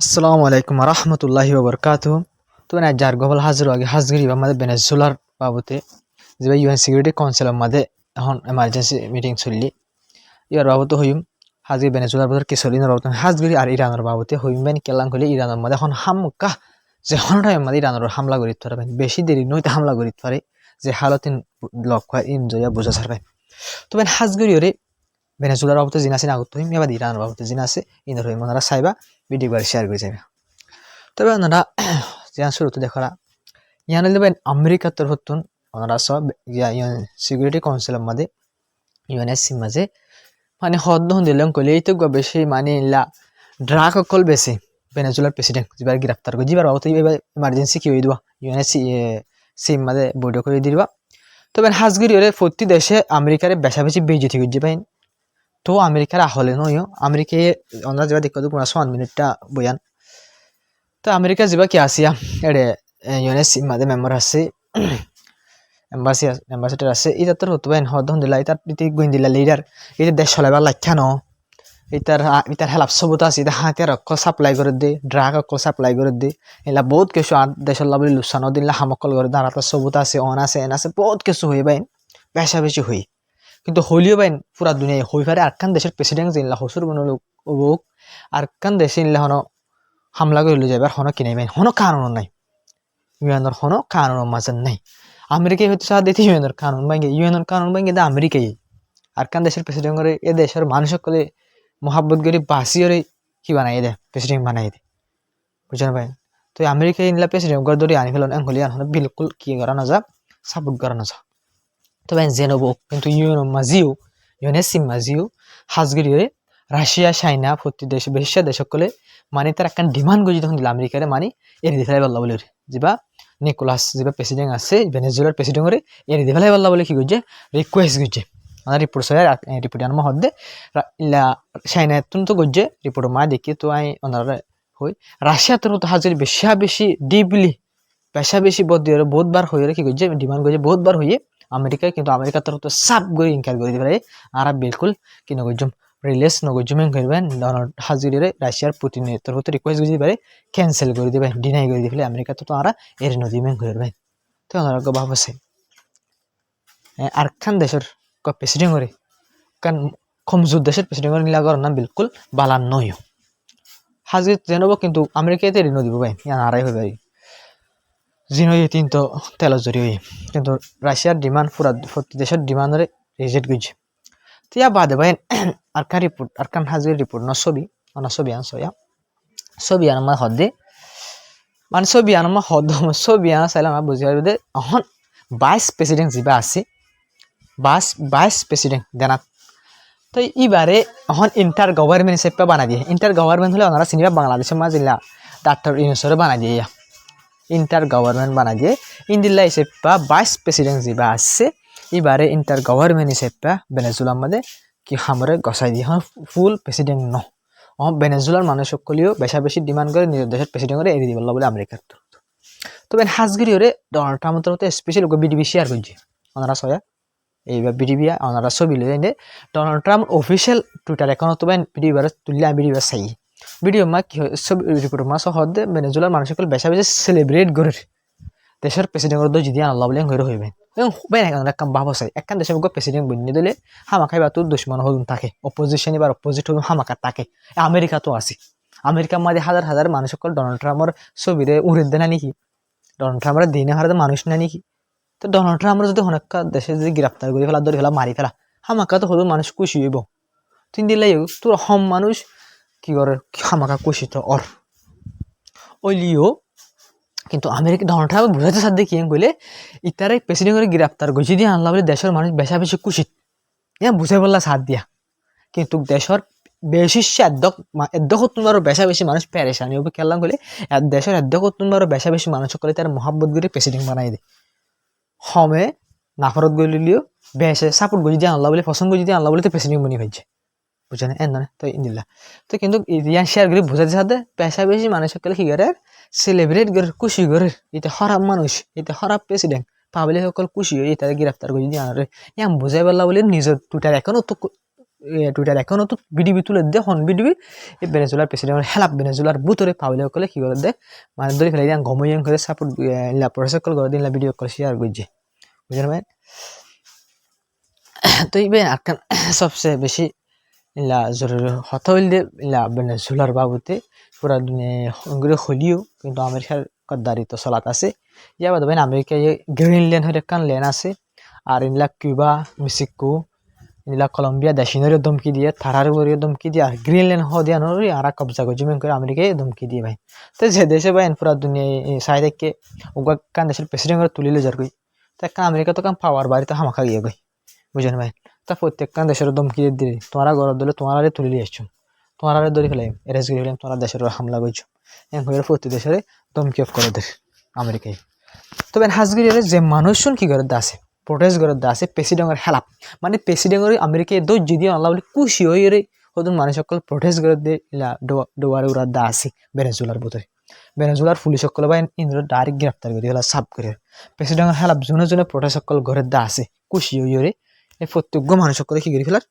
আসসালামু আলাইকুম রহমতুল্লাহি ওবরকাতুহ। তো না যার গবল হাজির আগে হাজগিরি আমাদের ভেনেজুয়েলার বাবতে যে ইউএন সিকিউরিটি কাউন্সিলের মাঝে এখন এমার্জেন্সি মিটিং চললি ইয়ার বাবতে হইম হাজগিরি ভেনেজুয়েলার বাবদ কি চলি বাবদ হাজগিরি আর ইরানের বাবতে হইম বেন কেলাম করলে ইরানের মাঝে এখন হামকা যে হন টাইম মাঝে ইরানের হামলা করি পারে বেশি দেরি নইতে হামলা করি পারে যে হালতিন লক হয় ইনজয়া বুঝা ছাড়বে তো বেন হাজগিরি ওরে ভেনেজুয়েলার বাবতে জিনা আছে আগত হইম এবার ইরানের বাবতে জিনা আছে ইনর হইম ওনারা চাইবা ভিডিও করে শেয়ার করে যাবে। তবে ওনারা যেন শুরুতে দেখা ইয়ান দেবেন আমেরিকার তরফতুন ওনারা সব ইউএন সিকিউরিটি কাউন্সিলের মাঝে ইউএনএসসি মাঝে মানে হদ্দ দিলাম কইলে এই তো বেশি মানে ইলা ড্রাগ অকল বেশি ভেনেজুয়েলার প্রেসিডেন্ট যেবার গ্রেপ্তার করে যাবার অবস্থা এবার ইমার্জেন্সি কি হয়ে দিবা ইউএনএসসি সিম মাঝে বৈঠক করে দিবা। তবে হাজগিরি ওরে প্রতি দেশে আমেরিকার বেশা বেশি বেজতি করছে পাইন তো আমেরিকার আহলে নয় আমেরিকায় ওনারা যেবা দেখো কোনো 1 মিনিটটা বয়ান তো আমেরিকা যাবা কি আসিয়া এড়ে ইউএনএসসি মাঝে মেম্বার আছে এম্বাসিডার আছে এটা তোর হতো বাইন হদ দিলা এটা ইতি গোয়েন্দিলা লিডার এটা দেশ চলাইবার লাইখা ন ইতার হেলাপ সবুত আছে এটা হাতে অকল সাপ্লাই করে দে ড্রাগ অকল সাপ্লাই করে দে এলা বহুত কিছু আর দেশের লাভলি লুসানো দিলা হামকল করে দাঁড়া তো সবুত আছে অন আছে এন আছে বহুত কিছু হয়ে বাইন বেশা বেশি হই কিন্তু হলিও বাইন পুরা দুনিয়ায় হই পারে আরকান দেশের প্রেসিডেন্ট জিনলা হসুর কোনো লোক আরকান দেশে ইনলা হন হামলা করে যাবার হনো কিনে বাইন হনো কারণ নাই ইউএনর হনো কারণ মাঝে নাই আমেরিকায় হয়তো সাথ দিতে ইউএনর কারণ ভাঙ্গে দা আমেরিকায় আর কান দেশের প্রেসিডেন্ট করে এ দেশের মানুষ সকলে মোহাব্বত করে বাসিওরে কি বানাই দে প্রেসিডেন্ট বানাই দে বুঝলেন ভাই। তো আমেরিকায় ইনলা প্রেসিডেন্ট করে ধরে আনি ফেলেন এঙ্গলি আনহন বিলকুল কি করা না যা সাপোর্ট করা না যা তো ভাই জেনবো কিন্তু ইউএনএসসি মাজিও হাজগিরিয়ে রাশিয়া চাইনা প্রতি দেশ বিশ্ব দেশ সকলে মানে তার একটা ডিমান্ড করে যখন দিল আমেরিকারে মানে এর দিতে পারলা বলে যা নিকোলাস যা প্রেসিডেন্ট আছে ভেনেজুয়েলার প্রেসিডেন্ট করে এর দিতে পারলা বলে কি করছে রিকোয়েস্ট করছে আমার রিপোর্ট সহ রিপোর্ট আনমা হদ্দে ইলা চাইনা তো করছে রিপোর্ট মা দেখি তো আই ওনারা হই রাশিয়া তোর তো হাজির বেশি ডিপলি বেশি বহুতবার হয়ে কি করছে ডিমান্ড করছে বহুতবার হয়ে আমেরিকায় কিন্তু আমেরিকার তরফ তো সাপ করে ইনকার করে দিবে আর বিলকুল কি নগজম রিলিজ নগজমেন করবেন ডোনাল্ড হাজিরে রাশিয়ার পুতিনের তরফ রিকোয়েস্ট করে দিবে ক্যান্সেল করে দিবে ডিনাই করে দিবে আমেরিকা তো আর এর নদীমেন করবে তো ওনারা ভাবছে আর খান দেশের প্রেসিডেন্ট করে কারণ কমজোর দেশের প্রেসিডেন্ট করে নিলা না বিলকুল বালান নয় হাজির জানাবো কিন্তু আমেরিকাতে ঋণ দিব ভাই আড়াই হয়ে পারি জিনই কিন্তু তেলের জড়িয়ে কিন্তু রাশিয়ার ডিমান্ড পুরা প্রতি দেশের ডিমান্ডরে রিজেক্ট করছে তো ইয়া বাদে ভাই আরকান রিপোর্ট আরকান হাজির রিপোর্ট না ছবি ছবি আনমা হদে মানে ছবি আনমা হদ ছবি আনা চাইলাম বুঝি পারবে এখন 22 প্রেসিডেন্ট যা আছে 22 প্রেসিডেন্ট দেনাত তো এবারে এখন ইন্টার গভর্নমেন্ট হিসেবে বানা দিয়ে ইন্টার গভর্নমেন্ট হলে ওনারা চিনিবা বাংলাদেশের মাঝিলা ডাক্তার ইউনুসরে বানা দিয়ে ইন্টার গভর্নমেন্ট বানা দিয়ে ইন্দিল্লা হিসেবে 22 প্রেসিডেন্ট যা আছে এবারে ইন্টার গভর্নমেন্ট হিসেবে ভেনেজুয়েলার মধ্যে কি হামরে গসাই দিয়ে ফুল প্রেসিডেন্ট ন ভেনেজুয়েলার মানুষ সকলেও বেশি ডিমান্ড করে নিজের দেশের প্রেসিডেন্ট করে এড়িয়ে দিবল বলে আমেরিকার তবে হাজগিরি ওরে ডোনাল্ড ট্রাম্পের তরফ স্পেশাল বিডিবি শেয়ার করছে ওনারা সয়া এইবার বিডিবি ওনারা ছবি লই Donald Trump official Twitter account তো বিডিবিবার তুললে বিডিবিবার চাই ভিডিও মা কি ছবি রিপোর্ট মা সহ ভেনেজুয়েলার মানুষ সকল বেশি সেলিব্রেট করে দেশের প্রেসিডেন্ট যদি আল্লাহ বলে হয়ে হইবে একটা ভাব আছে একটা দেশের প্রেসিডেন্ট বনিয়ে দিলে হামাখাই বা তোর দুশ্মন হলুন থাকে অপোজিশন এবার অপোজিট হলুন হামাকা থাকে আমেরিকা তো আছে আমেরিকার মাঝে হাজার হাজার মানুষ সকল ডোনাল্ড ট্রাম্পের ছবিরে উড়ে দেয় না নাকি ডোনাল্ড ট্রাম্পের দিনে হারাতে মানুষ না নাকি তো ডোনাল্ড ট্রাম্পের যদি অনেক দেশে যদি গ্রেপ্তার করে ফেলা ধরে ফেলা মারি ফেলা হামাকা তো হলুন মানুষ খুশি হইব তিন দিন লাগে তোর হম মানুষ কি করে হামাকা খুশি তো ওইলিও কিন্তু আমেরিকা ডোনাল্ড ট্রাম্প বুঝাতে সাথে কি কইলে ইতারে প্রেসিডেন্ট করে গ্রেপ্তার করছে দিয়ে আনলা বলে দেশের মানুষ বেশি খুশি বুঝাই বললা সাথ দিয়া কিন্তু দেশের বেশি এদ্যকতুনবারও বেশি মানুষ প্যারেশানি হবে খেললাম বলে দেশের এদ্যকতুনবারও বেশি মানুষ সকলে তার মহাব্বত করে প্রেসিডেন্ট বানাই দেয় হমে নাফরত গলিলিও বেশে সাপোর্ট গজি দিয়ে আনলা বলে পছন্দ গজি দিয়ে আনলা বলে তো প্রেসিডেন্ট বনি হয়েছে বুঝলেন এন তো ইন্দিল্লা তো কিন্তু ইয়ান শেয়ার করে বুঝাতে সাথে বেশি মানুষ সকলে কি করে সেলিব্রেট করে খুশি করে এটা খারাপ মানুষ এটা খারাপ প্রেসিডেন্ট পাবলিক সকল খুশি হয়ে তাদের গ্রেফতার করে দিয়ে আনারে ইয়ান বুঝাই পারলা বলে নিজের টুইটার এখনও তো টুইটার এখনও তো ভিডিও তুলে দে হন ভিডিও এই ভেনেজুয়েলার প্রেসিডেন্ট হেলাপ ভেনেজুয়েলার বুতরে পাবলিক কলে কি করে দে মানে ধরে ফেলে দিন ঘমইয়াং করে সাপোর্ট ইলা প্রসেস কল করে দিন ভিডিও কল শেয়ার করছে বুঝলেন ভাই তো ইবেন আরকান সবচেয়ে বেশি ইলা জরুরি হতা হইলে ইলা ভেনেজুয়েলার বাবুতে পুরা দুনিয়া হলিও কিন্তু আমেরিকার গদ্দারি তো চলাত আছে ইয়া বাদ আমেরিকা গ্রিনল্যান্ড হয়ে কান ল্যান্ড আছে আর in-law Cuba Mexico in-law Colombia দেশিনরে ধমকি দিয়ে থারার উপরে ধমকি দিয়ে আর গ্রিনল্যান্ড হদিয়ানোর আর কবজা গজিমেন করে আমেরিকায় ধমকি দিয়ে ভাই তো যে দেশে ভাই পুরা দুনিয়া সাই থেকে ওগা কান দেশের প্রেসিডেন্ট করে তুলিলে যার কই তো কান আমেরিকা তো কান পাওয়ার বাড়িতে হামাখা গিয়ে গই বুঝেন ভাই তা প্রত্যেকখান দেশের ধমকি দিয়ে তোমরা গরব দিলে তোমার তুলিলে আসছো তোমার ধরে ফেলাই এরেজ করে ফেলাম তোমার দেশের হামলা করছো এম হয়ে প্রতি দেশের ধমকি করে দেশ আমেরিকায় তবে হাজগিরির যে মানুষজন কি করে আছে প্রোটেস্ট করে আছে প্রেসিডেন্টের হেলাপ মানে প্রেসিডেন্টের আমেরিকায় দোষ যদি আল্লাহ বলে খুশি হয়ে রে হতুন মানুষ সকল প্রোটেস্ট করে দিয়ে ডোয়ারে উড়া দা আছে ভেনেজুয়েলার ভিতরে ভেনেজুয়েলার পুলিশ সকল বা ইন্দ্র ডাইরেক্ট গ্রেপ্তার করে ফেলা সাফ করে প্রেসিডেন্টের হেলাপ জনে জনে প্রোটেস্ট সকল ঘরের দা আছে খুশি হয়ে রে এই প্রত্যেক মানুষ সকলে কি করে ফেলার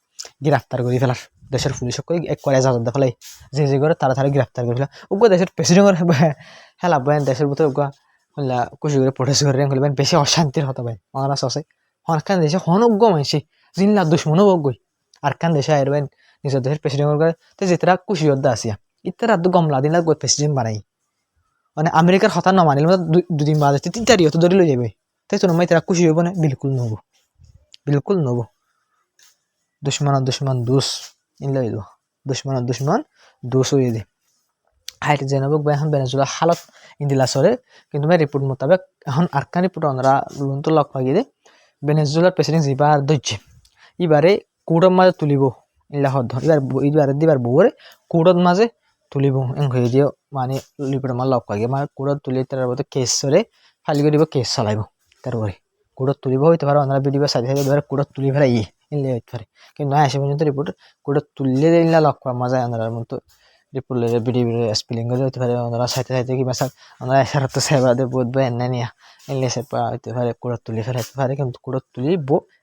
গ্রেপ্তার করে ফেলার দেশের পুলিশ সকলে এক করে এজাজত দে ফেলাই যে করে তাড়াতাড়ি গ্রেপ্তার করে ফেলা ওগুলো দেশের প্রেসিডেন্টের হেলাপ বয়ান দেশের ভিতরে খুশি করে প্রোটেস্ট করে হলে বেশি অশান্তির হতে পারে আমার আছে হনকান দেশে হনজ্ঞ মানসি জিনলা দুশ্মনও বগই আর কান দেশে আইরবেন নিজের দেশের প্রেসিডেন্ট করে তো যেতারা খুশি হতে আসিয়া ইতারা গমলা দিন প্রেসিডেন্ট বানাই মানে আমেরিকার হতা নমানিল দুদিন বাদে 3 তারিখ ধরে লই যাবে তাই তো নমাই তারা খুশি হইব না বিলকুল নব দুশ্মন দুষ ইনলা হইল দুশ্মন দুষ হয়ে দে হাইট জেনাবক বা এখন ভেনেজুয়েলা হালত ইন্দিলা সরে কিন্তু রিপোর্ট মোতাবেক এখন আরকান রিপোর্ট আমরা তো লক পাগিয়ে দে ভেনেজুয়েলার প্রেসিডেন্ট এবার ধরছে এবারে কোর্টের মাঝে তুলিব ইলা হদ এবার দিবার বউরে কোর্টের মাঝে তুলিব হয়ে দিও মানে রিপোর্ট আমার লক পাগিয়ে মানে কোর্টত তুলি তার মধ্যে কেস সরে ফাইল করে দিব কেস চালাইব তারপরে কোর্টত তুলিব হইতে পারে আমরা ভিডিও সাইড সাইড কোর্টত তুলি ফেলাই ইনলে হইতে পারে কিন্তু না আসে পর্যন্ত রিপোর্ট কোর্টত তুললে ইলা লক পাওয়া মজা আমরা মতো রিপোর্ট ভিডিও স্পেলিং করে হইতে পারে আমরা সাইতে কি মাসাল আমরা এসার তো সেবা দে বহুত বা এনে নিয়া এনলে সেপা হইতে পারে কোড়ত তুলি ফেরাইতে পারে কিন্তু কোড়ত তুলি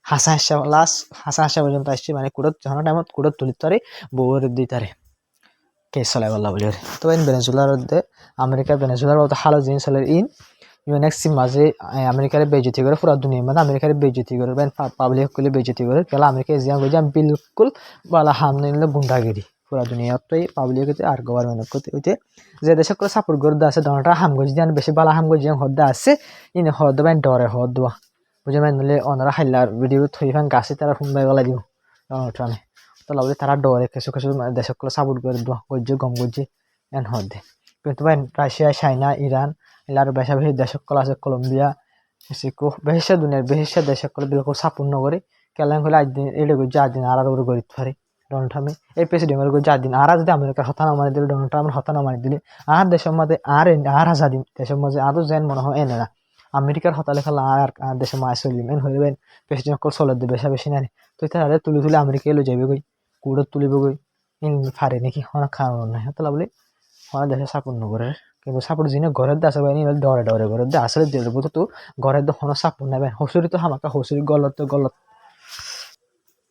হাসা পর্যন্ত আসছে মানে কোড়ত যখন টাইমত কোড়ত তুলি তারে বউর দিতারে কেস চলাই বলা বলি তো ভেনেজুয়েলার আমেরিকা ভেনেজুয়েলার মতো হালো জিনিস চলে ইউনেক্সি মাঝে আমেরিকার বেজতি করে পুরা দুনিয়ার মধ্যে আমেরিকার বেজতি করে পাবলিক করলে বেজতি করে কেলা আমেরিকা জিয়া গিয়ে বিলকুল বালা হাম নিলে গুন্ডাগিরি পুরা দুনিয়াতেই পাবলিক আর গভর্নমেন্ট করতে হইতে যে দেশে করে সাপোর্ট করে আছে দনটা হাম গজি জান বেশি বালা হাম গজি হদ্দা আছে ইনে হদ বাই ডরে হদ দোয়া বুঝে মানে নলে অনারা হাইলার ভিডিও থই ফান গাছে তারা হুমবাই গলা দিব ট্রানে তো লাগলে তারা ডরে কিছু কিছু দেশে করে সাপোর্ট করে দোয়া গজি গম গজি এন হদ দে কিন্তু ভাই রাশিয়া চাইনা ইরান এলার বেশা বেশি দেশক কল আছে কলম্বিয়া মেক্সিকো বেশি দুনিয়ার বেশি দেশক কল বিলকুল সাপোর্ট নকরে কেলান হলে আজ দিন এটা গজি আজ দিন আর ওর গরিত পারে ডোনাল্ড ট্রাম্পে এই প্রেসিডেন্টের গো দিন আর যদি আমেরিকার হতা না মানি দিলে ডোনাল্ড ট্রাম্পের হতা না মানি দিলে আর দেশের মধ্যে আর হাজার দিন দেশের মধ্যে আরও যেন মনে হয় এনে না আমেরিকার হতা লেখা আর দেশের মায় চলিম এন হইবেন প্রেসিডেন্ট কল চলে দেবে বেশা বেশি নানি তো তাহলে তুলি আমেরিকায় লৈ যাবে গই কুড়ত তুলিব গই ইন ফারে নাকি হনা খাওয়ানো নাই হতো বলে হনা দেশে সাপোর্ট নকরে কিন্তু সাপোর্ট যিনি ঘরের দিয়ে আসে বাইনি ডরে ঘরের দিয়ে আসলে দিয়ে দেবো তো ঘরের দিয়ে হনা সাপোর্ট নেবেন হসুরি তো হামাকা হসুরি গলত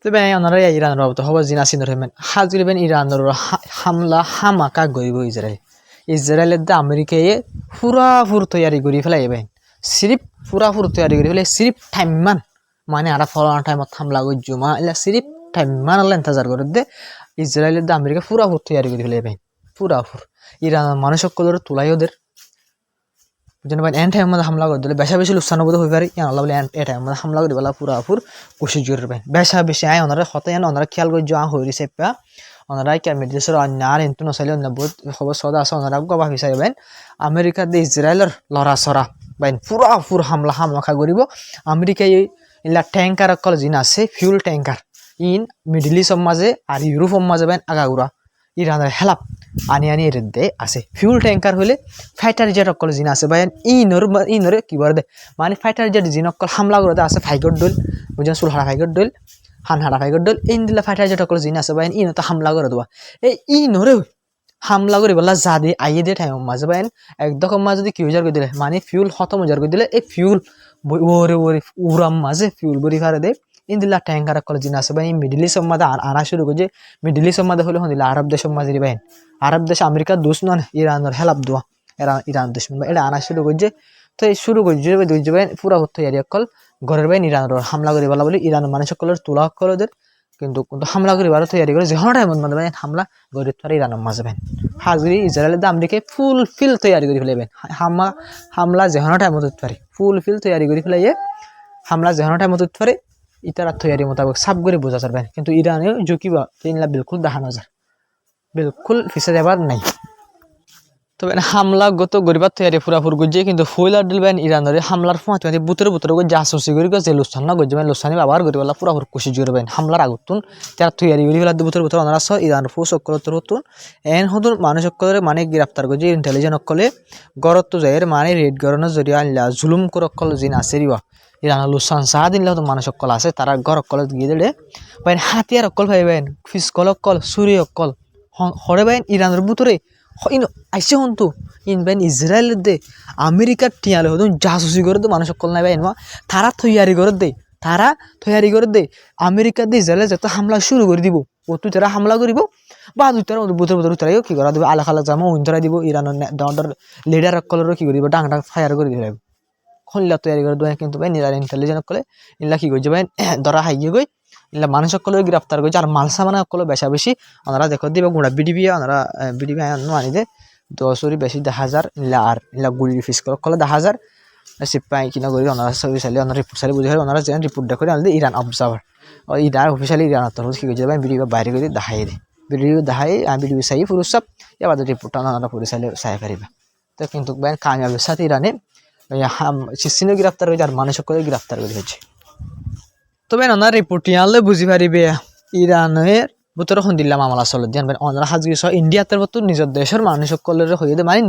তবে ওনারা ইরানের বাবদ হব জিনা সিন্দর হইবেন হাজির হইবেন ইরানের হামলা হামাকা গইব ইসরায়েলের দা আমেরিকায় পুরাপুর তৈয়ারি করি ফেলাইবেন সিরিপ পুরাপুর তৈয়ারি করি ফেলে সিরিপ টাইমমান মানে আর ফলানো টাইমত হামলা গজ্জু মা এলা সিরিপ টাইমমান আল্লাহ ইন্তজার করে দে ইসরায়েলের দা আমেরিকা পুরাপুর তৈয়ারি করি ফেলাইবেন পুরাপুর ইরানের মানুষ সকলের তুলাই ওদের যেন ভাই এন টাইম মধ্যে হামলা করে দিলে বেশা বেশি লুসানো বোধ হয়ে পারে আল্লাহ বলে এ টাইম মধ্যে হামলা করে দিবেলা পুরাপুর কুশি জোরের পাই বেশা বেশি আয় ওনারা হতে ওনারা খেয়াল করে যা হয়ে রয়েছে পা ওনারা ক্যামের দেশের অন্য আর কিন্তু নসাইলে অন্য বহুত খবর সদা আছে ওনারা গবা হিসাবেন আমেরিকা দিয়ে ইসরায়েলের লড়াচড়া বাইন পুরাপুর হামলা খা করিব আমেরিকায় ইলা ট্যাঙ্কার অকল জিন আছে fuel tanker in middle store মাঝে আর ইউরোপের মাঝে বাইন আগাগুড়া ইরানের হেলাপ আনি এর দে আছে ফিউল ট্যাঙ্কার হলে ফাইটার জেট অকল জিন আছে বা ইনরে কি বলে দে মানে ফাইটার জেট জিন অকল হামলা করে আছে ফাইগর ডোল বুঝেন সুলহারা ফাইগর ডোল হানহারা ফাইগর ডোল ইন দিলা ফাইটার জেট অকল জিন আছে বা ইন তো হামলা করে দেওয়া এই ইনরে হামলা করে বলা যা দিয়ে আইয়ে দিয়ে টাইম মাঝে বাইন একদম মাঝে যদি কিউজার করে দিলে মানে ফিউল খতম উজার করে দিলে এই ফিউল ওরে উড়াম মাঝে ফিউল বরি ফারে দে ইন্দিলা ট্যাঙ্কার কল জিন আছে ভাই মিডল ইস্ট মাঝে আনা শুরু করছে মিডল ইস্ট মাঝে হলে হন্দিলা আরব দেশের মাঝে বাইন আরব দেশ আমেরিকার দোষ নন ইরানের হেলাপ দোয়া ইরান দেশ এটা আনা শুরু করছে তো এই শুরু করছে দুই যাবেন পুরা তৈরি কল ঘরের বাইন ইরানের হামলা করি বলা বলি ইরানের মানুষ সকলের তোলা কল ওদের কিন্তু হামলা করিবার তৈরি করে যে টাইমত মানে হামলা গরি পারে ইরানের মাঝে বাইন হাজরি ইসরায়েলের আমেরিকায় ফুল ফিল তৈরি করে ফেলাইবেন হামলা যে টাইমত পারে ফুল ফিল তৈরি করে ফেলাইয়ে হামলা যে টাইমত পারে ইতারা তৈরি মোতাবেক সাব করে বোঝা যাবেন কিন্তু ইরানে ঝুঁকিবা তিনলা বিলকুল দেখানো যায় বিলকুল ফিসে যাবার নাই তবে হামলা গত গরিবার তৈরি পুরাপুর গজিয়ে কিন্তু ফইলার দিলবেন ইরানের হামলার ফোঁয়া বুতরে জাসুসি করে গেছে লুসান না গজবেন লুসানি আবার গরিবাল্লা পুরাপুর কুশি জুড়বেন হামলার আগুতুন তারা তৈরি করে ফেলা বুতরে অনারা সহ ইরান ফোস অক্কলতর হতুন এন হতুন মানুষ অক্কলের মানে গ্রেপ্তার গজিয়ে ইন্টেলিজেন্ট অক্কলে গরত যাইয়ের মানে রেড গরনের জরিয়া আনলা জুলুম করে অক্কল জিন আছে রিবা ইরানের লুসান সাহ দিনলে হতো মানুষ অক্কল আছে তারা গর অক্কল গিয়ে দিলে বাইন হাতিয়ার অক্কল ভাইবেন ফিসকল অক্কল সুরি অক্কল হরে বাইন ইরানের বুতরে আইসে হন্তু ইনবেন ইসরায়েলের দে আমেরিকার টিয়ালে হতো জাসুসি করে তো মানুষ সকল নাই বাইন তারা তৈয়ারি করে দে আমেরিকা দিয়ে ইসরায়েলে যত হামলা শুরু করে দিব ও তুই তারা হামলা করিব বা দুই তারা বুতর তারাইও কি করা দেবে আলা খালা জামা উইন্তরা দিব ইরানের লিডার সকলেরও কি করিব ডাং ফায়ার করে দিব খনলা তৈরি করে দেবেন কিন্তু ভাই নিরার ইন্টেলিজেন্ট সকলে ইলা কি করছে ভাই ধরা হাইয়ে গই ইলা মানুষ সকলে গ্রেপ্তার করছে আর মালসা মানে সকলে বেশা বেশি ওনারা দেখো দিবে গুঁড়া বিডিবি ওনারা বিডিবি আনি দে 10 বেশি 10,000 ইলা আর ইলা গুড়ি ফিস করে 10,000 সিপাই কিনা করি ওনারা সবই চাইলে ওনারা রিপোর্ট চাইলে বুঝে ওনারা যেন রিপোর্ট দেখে আনলে Iran observer Iran officially Iran তরফ কি করছে ভাই বিডিবি বাইরে করে দেখাই দে বিডিবি দেখাই বিডিবি চাই পুরো সব এবার রিপোর্টটা ওনারা পুরো চাইলে চাই পারিবা তো কিন্তু ভাই কামিয়াবের সাথে ইরানে সিসিনে গ্রেপ্তার হয়েছে আর মানুষ সকলে গ্রেপ্তার করে হয়েছে তবে ওনার রিপোর্ট আনলে বুঝি পারিবে ইরানের বুতর দিল্লা মামলা চলে দিয়ে ওনারা হাজির সহ ইন্ডিয়াতে হতো নিজের দেশের মানুষ সকলের হয়ে মানে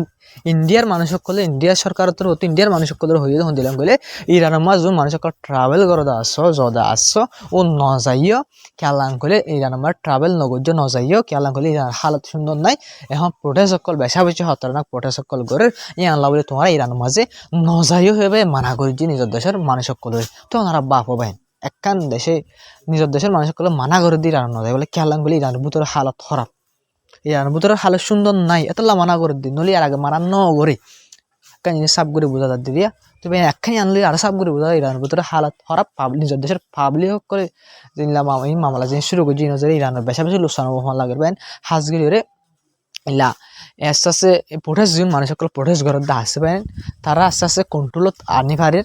ইন্ডিয়ার মানুষ সকলে ইন্ডিয়ার সরকারের হতো ইন্ডিয়ার মানুষ সকলের হয়ে দিলাম গেলে ইরানের মাঝ মানুষ সকল ট্রাভেল করতে আসছো যদা আসছো ও নজাইও খেয়ালাং করলে ইরানের ট্রাভেল নগর্য নজাইও খেয়ালাং করলে ইরান হালত সুন্দর নাই এখন প্রোটেস্ট সকল বেশা বেশি হতরনাক প্রোটেস্ট সকল করে আনলা বলে তোমার ইরানের মাঝে নজাইও হয়ে মানা করছি নিজের দেশের মানুষ সকলের তো ওনারা বাপ বাইন একখান দেশে নিজের দেশের মানুষ সকলে মানা করে দিয়ে ইরান নজাই বলে খেয়ালাং বলে ইরানের ভিতরে হালত খারাপ ইরানের ভিতরে হালত সুন্দর নাই এতলা মানা করে দিই নলি আর আগে মানা ন করে একখান জিনিস সাপ করে বোঝা যাচ্ছে দিয়া তবে একখানি আনলে আর সাপ করে বোঝা ইরানের ভিতরে হালত খারাপ নিজের দেশের পাবলিক করে এই মামলা জিনিস শুরু করছি নজরে ইরানের বেশা বেশি লোকসান লাগবে হাজগিরি রে ইলা আস্তে আস্তে প্রোটেস্ট যখন মানুষ সকল প্রোটেস্ট ঘর আসে পারেন তারা আস্তে আস্তে কন্ট্রোলত আনি পারে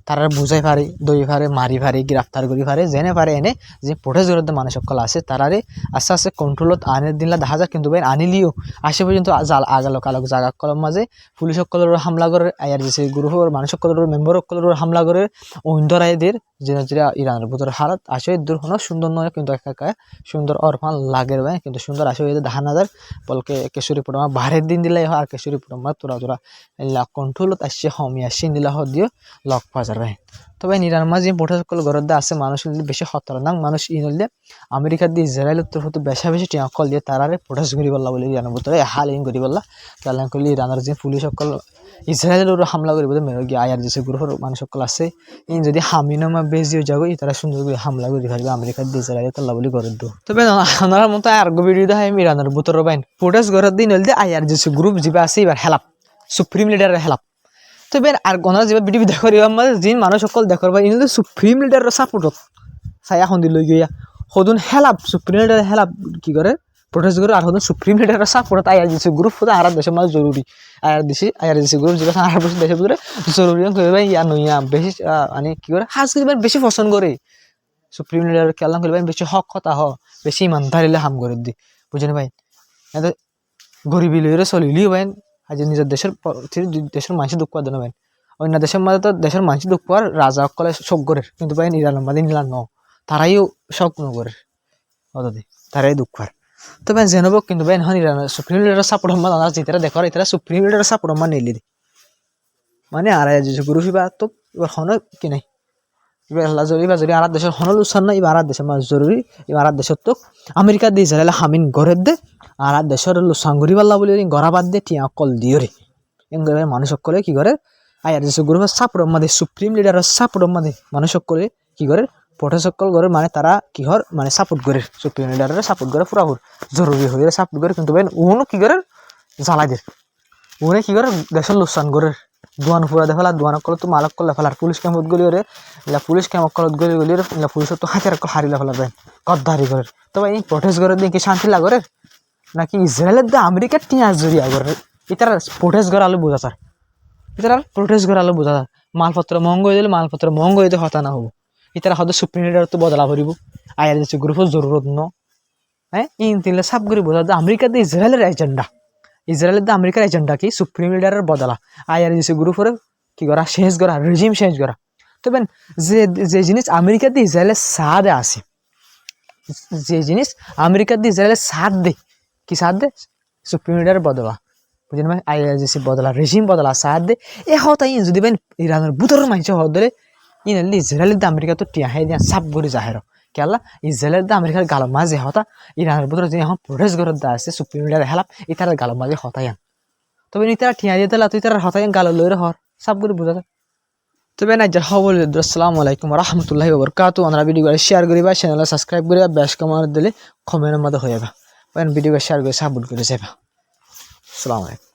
তারা বুঝাই পারে দই পারে মারি পারে গ্রেফতার করি পারে যেনে পারে এনে যে প্রোটেস্ট ঘর মানুষ সকল আছে তারারে আস্তে আস্তে কন্ট্রোলত আনে দিনলা দেখা যায় কিন্তু আনিলিও আসে পর্যন্ত আগালো কালক জাগা কলম মাঝে পুলিশ সকলের হামলা করে আয়ার যে গ্রুপের মানুষ সকলের মেম্বার সকলের হামলা করে ঐন্দরাইদের যেটা ইরানের ভিতরে হালত আসে দূর হনো সুন্দর নয় কিন্তু একা সুন্দর অরফান লাগের ভাই কিন্তু সুন্দর আসে দেখা না যায় বলকে কেশরী পুরমা বাহারের দিন দিলাই হয় আর কেশরী পুরমা তোরা কন্ট্রোলত আসছে হমি আসছে দিলা দিও লক পাওয়া যাবে তবে ইরান মাঝে পোঠা সকল ঘরতে আছে মানুষ বেশি খতরনাক মানুষ ইনলে আমেরিকা দিয়ে ইসরায়েলের তরফ বেশা বেশি টিয়া কল দিয়ে তারারে পোঠাস ঘুরি বললা বলে ইরানের ভিতরে হাল ঘুরি বললা কেলান করলে ইরানের যে পুলিশ সকল ইসরায়েলের হামলা করি বলে মেরো গিয়ে আয়ার যে গ্রুপের মানুষ সকল আছে ইন যদি হামিনামা বেজিও যাবো তারা সুন্দর করে হামলা করে পারবে আমেরিকা দিয়ে ইসরায়েল তাল্লা বলে করে দো তবে ওনার মতো আর ভিডিও দেখায় ইরানের ভিতরে বাইন পোঠাস ঘরের দিন হলে আয়ার যে গ্রুপ যা আছে এবার হেলাপ সুপ্রিম লিডারের হেলাপ তবে আর ওনারা যেভাবে ভিডিও দেখো যিন মানুষ সকল দেখো ইনলে সুপ্রিম লিডারের সাপোর্টত চাই এখন দিল গিয়া সদুন হেলাপ সুপ্রিম লিডার হেলাপ কি করে প্রোটেস্ট করে আর সদুন সুপ্রিম লিডারের সাপোর্টত আয়ার দিছে গ্রুপ হতে আর দেশের মাঝে জরুরি আয়ার দিছে গ্রুপ যেটা আর দেশের ভিতরে জরুরি ইয়া নইয়া বেশি মানে কি করে হাজ বেশি পছন্দ করে সুপ্রিম লিডার খেলাম করলে বেশি হক কথা বেশি ইমানদারিলে হাম করে দি বুঝেনি ভাই গরিবী লইরে চলিলিও ভাই আজ নিজের দেশের মানুষ দুঃখ দেন ভাই অন্য দেশের মাঝে তো দেশের মানুষ দুঃখ পাওয়ার রাজা সকলে শোক করে কিন্তু ভাই ইরানের মাঝে নিলাম ন তারাইও শোক নগরে অদাদি তারাই দুঃখ পার তো ভাই জেনব কিন্তু ভাই এখন ইরানের সুপ্রিম লিডারের সাপোর্ট হম্মা ওনারা যেটা দেখো এরা সুপ্রিম লিডারের সাপোর্ট হম্মা নিলি মানে আর গুরু শিবা তো এবার হন কি নাই এবার যদি আর দেশের হনল উৎসাহ না এবার আর দেশের মাঝে জরুরি এবার আর দেশের তো আমেরিকা দিয়ে ইসরায়েল হামিন গড়ের দে আর দেশের সাংগরি পাল্লা বলে গড়া বাদ দিয়ে টিয়া কল দিও রে এমন মানুষ সকলে কি করে আয়ার দেশের গ্রুপের সাপোর্ট মাদে সুপ্রিম লিডারের সাপোর্ট মাদে মানুষ সকলে কি করে প্রোটেস্ট সকল করে মানে তারা কিহর মানে সাপোর্ট করে সুপ্রিম লিডারের সাপোর্ট করে পুরাপুর জরুরি হয়ে সাপোর্ট করে কিন্তু বেন উনও কি করে জ্বালাই দিয়ে উনি কি করে দেশের লোকসান করে দোয়ান ফুরা দেখলা দোয়ান করলে তো মালক করলে ফেলার পুলিশ ক্যাম্পত গলি রে পুলিশ ক্যাম্প করত গলি গলি পুলিশের তো হাতের হারিলে ফেলার বেন গদ্দারি করে তবে এই প্রোটেস্ট করে দিয়ে কি শান্তি লাগরে নাকি ইসরায়েলের দা আমেরিকার টিয়া জড়িয়া করে এটার প্রোটেস্ট করে আলো বোঝা স্যার এটার প্রোটেস্ট করে আলো বোঝা মালপত্র মহঙ্গ হয়ে দিলে মালপত্র মহঙ্গ হয়ে হতা না হবো এটার হয়তো সুপ্রিম লিডার তো বদলা ভরিব আইআরজিসি গ্রুপের জরুরত ন হ্যাঁ ইন তিনলে সাপ করে বোঝা যে আমেরিকার দিয়ে ইসরায়েলের এজেন্ডা ইসরায়েলের দিয়ে আমেরিকার এজেন্ডা কি সুপ্রিম লিডারের বদলা আইআরজিসি গ্রুপের কি করা শেষ করা রেজিম শেষ করা তবে যে যে জিনিস আমেরিকার দিয়ে ইসরায়েলের সাথে আসে যে জিনিস আমেরিকার দিয়ে ইসরায়েলের সাথ দে কি সাথ দে সুপ্রিম লিডারের বদলা বুঝলেন ভাই আইআরজিসি বদলা রেজিম বদলা সাথ দে এ হতাই যদি বেন ইরানের বুতরের মাইছে হদ ধরে ইনালি ইসরায়েলের দিয়ে আমেরিকা তো টিয়া দিয়ে সাপ করে জাহের কেলা ইসরায়েলের দিয়ে আমেরিকার গালো মাঝে হতা ইরানের বুতরে যে এখন প্রোটেস্ট করে দা আছে সুপ্রিম লিডার হেলাপ ইতার গালো মাঝে হতায়ান তবে ইতারা টিয়া দিয়ে দিলা তুই তারা হতায়ান গালো লইরে হর সাপ করে বোঝা যায় তবে না যা হবল আসসালামু আলাইকুম রহমতুল্লাহি ওয়া বারাকাতুহু আমরা ভিডিও শেয়ার করিবা চ্যানেল সাবস্ক্রাইব করিবা বেশ কমার দিলে কমেন্টের মধ্যে হয়ে যাবে ভিডিও শেয়ার করে সাপোর্ট করে যাবা আসসালামু আলাইকুম।